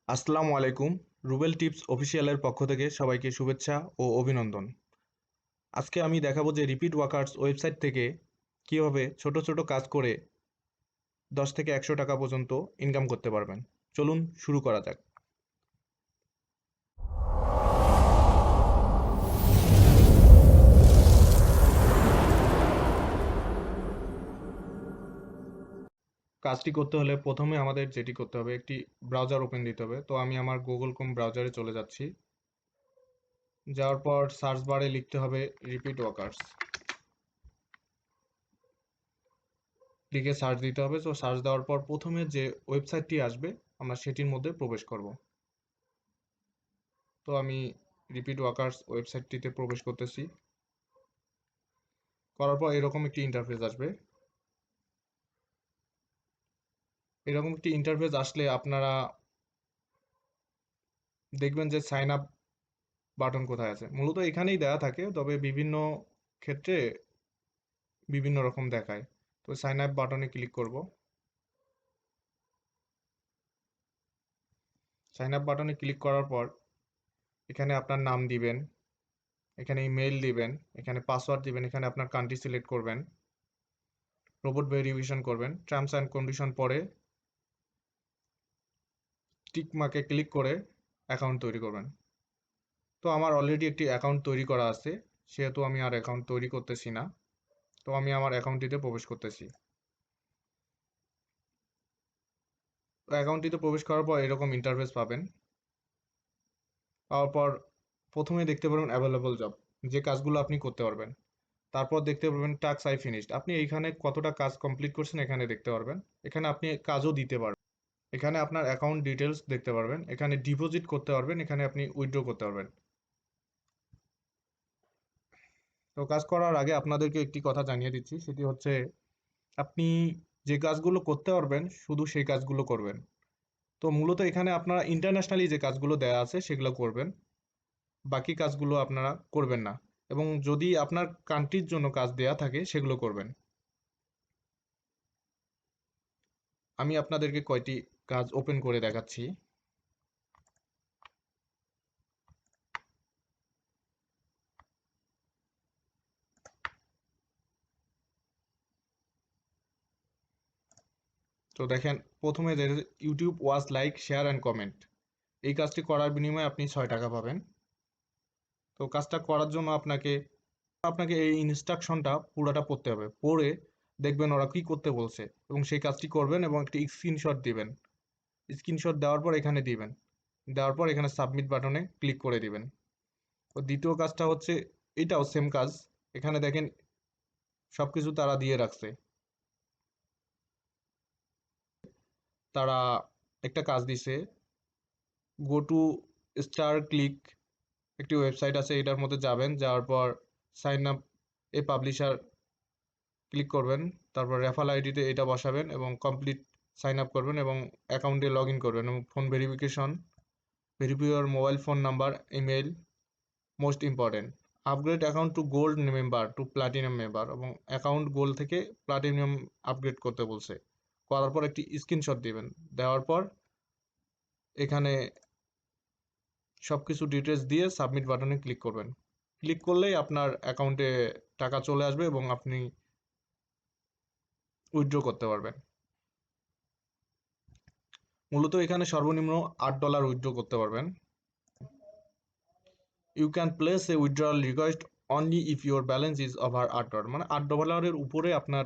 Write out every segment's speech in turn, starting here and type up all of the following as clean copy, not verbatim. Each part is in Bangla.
আসসালামু আলাইকুম। রুবেল টিপস অফিসিয়ালের পক্ষ থেকে সবাইকে শুভেচ্ছা ও অভিনন্দন। আজকে আমি দেখাবো যে রিপিট ওয়ার্কার্স ওয়েবসাইট থেকে কিভাবে ছোট ছোট কাজ করে 10 থেকে 100 টাকা পর্যন্ত ইনকাম করতে পারবেন। চলুন শুরু করা যাক। কাজটি করতে হলে প্রথমে আমাদের যেটি করতে হবে, একটি ব্রাউজার ওপেন দিতে হবে। তো আমি আমার গুগল ক্রোম ব্রাউজারে চলে যাচ্ছি। যাওয়ার পর সার্চ বারে লিখতে হবে রিপিট ওয়ার্কার্স, লিখে সার্চ দিতে হবে। তো সার্চ দেওয়ার পর প্রথমে যে ওয়েবসাইটটি আসবে আমরা সেটির মধ্যে প্রবেশ করব। তো আমি রিপিট ওয়ার্কার্স ওয়েবসাইটটিতে প্রবেশ করতেছি। করার পর এরকম একটি ইন্টারফেস আসবে। এরকম একটি ইন্টারফেস আসলে আপনারা দেখবেন যে সাইন আপ বাটন কোথায় আছে। মূলত এখানেই দেওয়া থাকে, তবে বিভিন্ন ক্ষেত্রে বিভিন্ন রকম দেখায়। তো সাইন আপ বাটনে ক্লিক করব। সাইন আপ বাটনে ক্লিক করার পর এখানে আপনার নাম দিবেন, এখানে ইমেইল দিবেন, এখানে পাসওয়ার্ড দিবেন, এখানে আপনার কান্ট্রি সিলেক্ট করবেন, রোবট ভেরিফিকেশন করবেন, টার্মস অ্যান্ড কন্ডিশন পরে টিক মার্কে ক্লিক করে অ্যাকাউন্ট তৈরি করবেন। তো আমার অলরেডি একটি অ্যাকাউন্ট তৈরি করা আছে, সেহেতু আমি আর অ্যাকাউন্ট তৈরি করতেছি না। তো আমি আমার অ্যাকাউন্টটিতে প্রবেশ করতেছি। তো অ্যাকাউন্টটিতে প্রবেশ করার পর এরকম ইন্টারফেস পাবেন। পাওয়ার পর প্রথমে দেখতে পারবেন অ্যাভেলেবল জব, যে কাজগুলো আপনি করতে পারবেন। তারপর দেখতে পারবেন টাস্ক আই ফিনিশড, আপনি এইখানে কতটা কাজ কমপ্লিট করছেন এখানে দেখতে পারবেন। এখানে আপনি কাজও দিতে পারবেন। এখানে আপনার অ্যাকাউন্ট ডিটেলস দেখতে পারবেন, এখানে ডিপোজিট করতে পারবেন, এখানে আপনি উইথড্র করতে পারবেন। তো কাজ করার আগে আপনাদেরকে একটি কথা জানিয়ে দিচ্ছি, সেটি হচ্ছে আপনি যে কাজগুলো করতে পারবেন শুধু সেই কাজগুলো করবেন। তো মূলত এখানে আপনারা ইন্টারন্যাশনালি যে কাজগুলো দেওয়া আছে সেগুলো করবেন, বাকি কাজগুলো আপনারা করবেন না। এবং যদি আপনার কান্ট্রির জন্য কাজ দেয়া থাকে সেগুলো করবেন। আমি আপনাদেরকে কয়টি কাজ ওপেন করে দেখাচ্ছি। তো দেখেন, প্রথমে যে YouTube watch like share and comment, এই কাজটি করার বিনিময়ে আপনি 6 টাকা পাবেন। তো কাজটা করার জন্য আপনাকে আপনাকে এই ইনস্ট্রাকশনটা পুরোটা পড়তে হবে। পড়ে দেখবেন ওরা কি করতে বলছে এবং সেই কাজটি করবেন এবং একটি স্ক্রিনশট দিবেন। স্ক্রিনশট দেওয়ার পর এখানে দিবেন, দেওয়ার পর এখানে সাবমিট বাটনে ক্লিক করে দিবেন। তো দ্বিতীয় কাজটা হচ্ছে, এটাও সেম কাজ। এখানে দেখেন সবকিছু তারা দিয়ে রাখছে। তারা একটা কাজ দিছে, গো টু স্টার ক্লিক, একটি ওয়েবসাইট আছে, এটার মধ্যে যাবেন, যাওয়ার পর সাইন আপ এ পাবলিশার ক্লিক করবেন, তারপর রেফার আইডিতে এটা বসাবেন এবং কমপ্লিট সাইন আপ করবেন এবং অ্যাকাউন্টে লগ ইন করবেন এবং phone verification, verify your mobile phone number, email, most important, upgrade account two gold member two platinum member, এবং অ্যাকাউন্ট গোল্ড থেকে প্লাটিনাম আপগ্রেড করতে বলছে। করার পর একটি স্ক্রিনশট দিবেন, দেওয়ার পর এখানে সব কিছু ডিটেলস দিয়ে সাবমিট বাটনে ক্লিক করবেন। ক্লিক করলেই আপনার অ্যাকাউন্টে টাকা চলে আসবে এবং আপনি উইথড্র করতে পারবেন। মূলত এখানে সর্বনিম্ন $8 উইথড্র করতে পারবেন। You can place a withdrawal request only if your balance is over $8, মানে $8 উপরে আপনার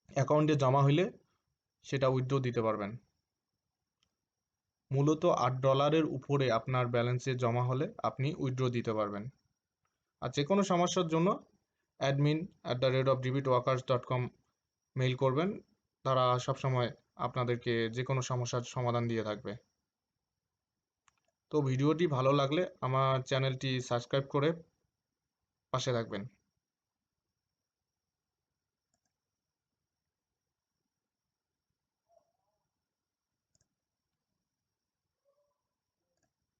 অ্যাকাউন্টে জমা হইলে সেটা উইথড্র দিতে পারবেন। মূলত $8 উপরে আপনার ব্যালেন্সে জমা হলে আপনি উইথড্র দিতে পারবেন। আর যে কোনো সমস্যার জন্য admin@rapidworkers.com মেইল করবেন, তারা সবসময় আপনাদেরকে যে কোনো সমস্যার সমাধান দিয়ে থাকবে। তো ভিডিওটি ভালো লাগলে আমার চ্যানেলটি সাবস্ক্রাইব করে পাশে থাকবেন।